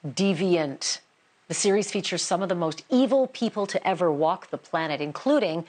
Deviant. The series features some of the most evil people to ever walk the planet, including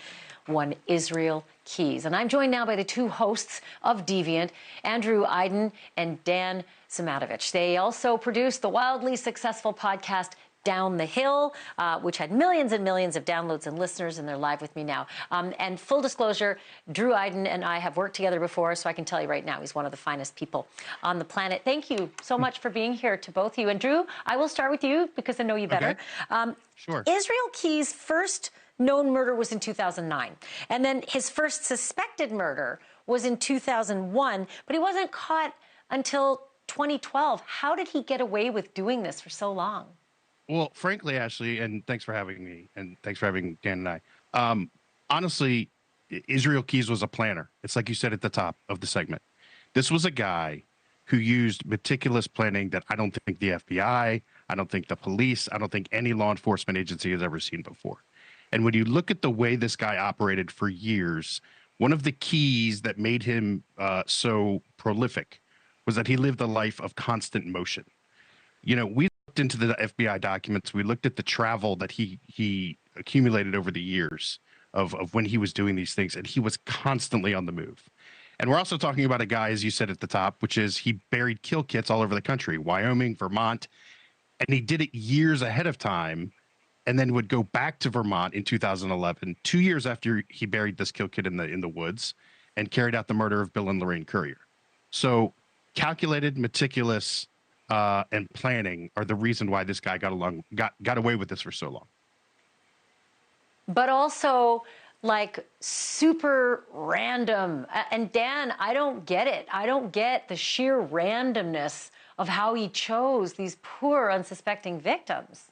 one Israel Keyes. And I'm joined now by the two hosts of Deviant, Andrew Iden and Dan Szematowicz. They also produced the wildly successful podcast Down the Hill, which had millions and millions of downloads and listeners, and they're live with me now. And full disclosure, Drew Iden and I have worked together before, so I can tell you right now, he's one of the finest people on the planet. Thank you so much for being here to both of you. And Drew, I will start with you because I know you better. Okay. Sure. Israel Keyes' first known murder was in 2009, and then his first suspected murder was in 2001, but he wasn't caught until 2012. How did he get away with doing this for so long? Well, frankly, Ashleigh, and thanks for having me, and thanks for having Dan and I. Honestly, Israel Keyes was a planner. It's like you said at the top of the segment. This was a guy who used meticulous planning that I don't think the FBI, I don't think the police, I don't think any law enforcement agency has ever seen before. And when you look at the way this guy operated for years, one of the keys that made him so prolific was that he lived a life of constant motion. You know, we looked into the FBI documents. We looked at the travel that he accumulated over the years of when he was doing these things, and he was constantly on the move. And we're also talking about a guy, as you said at the top, which is he buried kill kits all over the country, Wyoming, Vermont, and he did it years ahead of time, and then would go back to Vermont in 2011, 2 years after he buried this kill kit in the woods, and carried out the murder of Bill and Lorraine Currier. So calculated, meticulous, and planning are the reason why this guy got away with this for so long. But also, like, super random. And Dan, I don't get it. I don't get the sheer randomness of how he chose these poor, unsuspecting victims.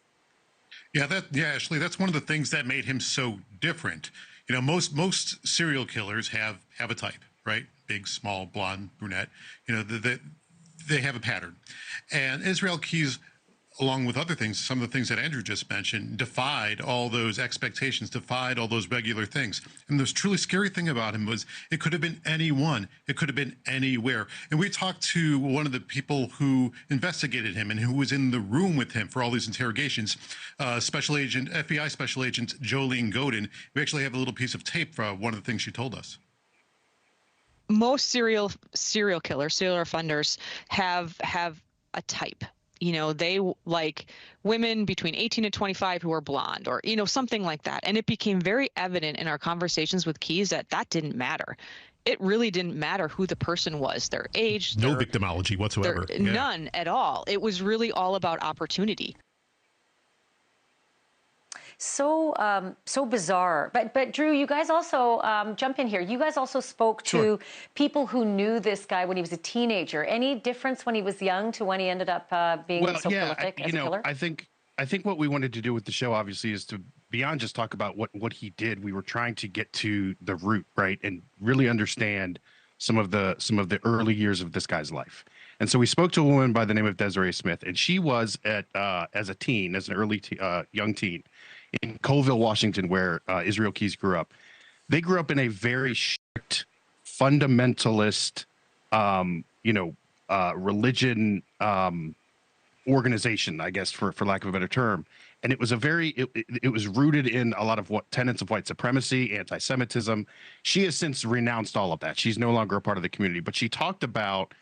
Yeah, Ashleigh, that's one of the things that made him so different. You know, most serial killers have a type, right? Big, small, blonde, brunette. You know, they have a pattern. And Israel Keyes, along with other things, some of the things that Andrew just mentioned, defied all those expectations, defied all those regular things. And the truly scary thing about him was it could have been anyone. It could have been anywhere. And we talked to one of the people who investigated him and who was in the room with him for all these interrogations, FBI Special Agent Jolene Godin. We actually have a little piece of tape for one of the things she told us. Most serial killers, serial offenders have a type. You know, they like women between 18 and 25 who are blonde, or, you know, something like that. And it became very evident in our conversations with Keyes that didn't matter. It really didn't matter who the person was, their age. No victimology whatsoever. Yeah. None at all. It was really all about opportunity. So bizarre. But Drew, you guys also jump in here. You guys also spoke to people who knew this guy when he was a teenager. Any difference when he was young to when he ended up being so prolific as a killer? I think what we wanted to do with the show, obviously, is to beyond just talk about what he did. We were trying to get to the root, right, and really understand some of the early years of this guy's life. And so we spoke to a woman by the name of Desiree Smith, and she was as an early young teen, in Colville, Washington, where Israel Keyes grew up. They grew up in a very strict, fundamentalist, religion organization, I guess, for lack of a better term. And it was it was rooted in a lot of tenets of white supremacy, anti-Semitism. She has since renounced all of that. She's no longer a part of the community. But she talked about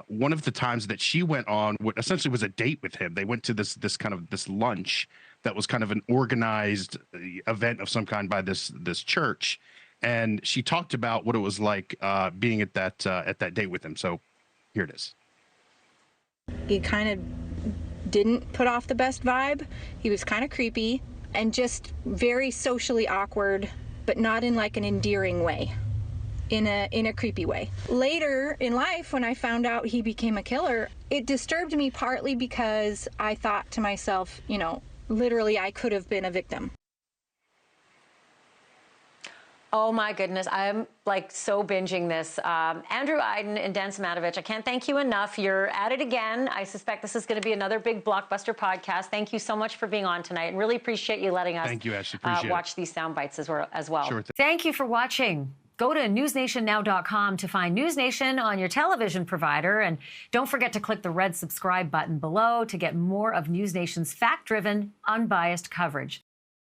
one of the times that she went on what essentially was a date with him. They went to this lunch that was kind of an organized event of some kind by this church, and she talked about what it was like being at that date with him. So here it is. He kind of didn't put off the best vibe. He was kind of creepy and just very socially awkward, but not in like an endearing way. In a creepy way. Later in life, when I found out he became a killer, it disturbed me partly because I thought to myself, you know, literally I could have been a victim. Oh my goodness, I'm like so binging this. Andrew Iden and Dan Szematowicz, I can't thank you enough. You're at it again. I suspect this is going to be another big blockbuster podcast. Thank you so much for being on tonight, and really appreciate you letting us Thank you, Ashley. Appreciate watch these sound bites as well. Sure. Thank you for watching. Go to newsnationnow.com to find NewsNation on your television provider. And don't forget to click the red subscribe button below to get more of NewsNation's fact-driven, unbiased coverage.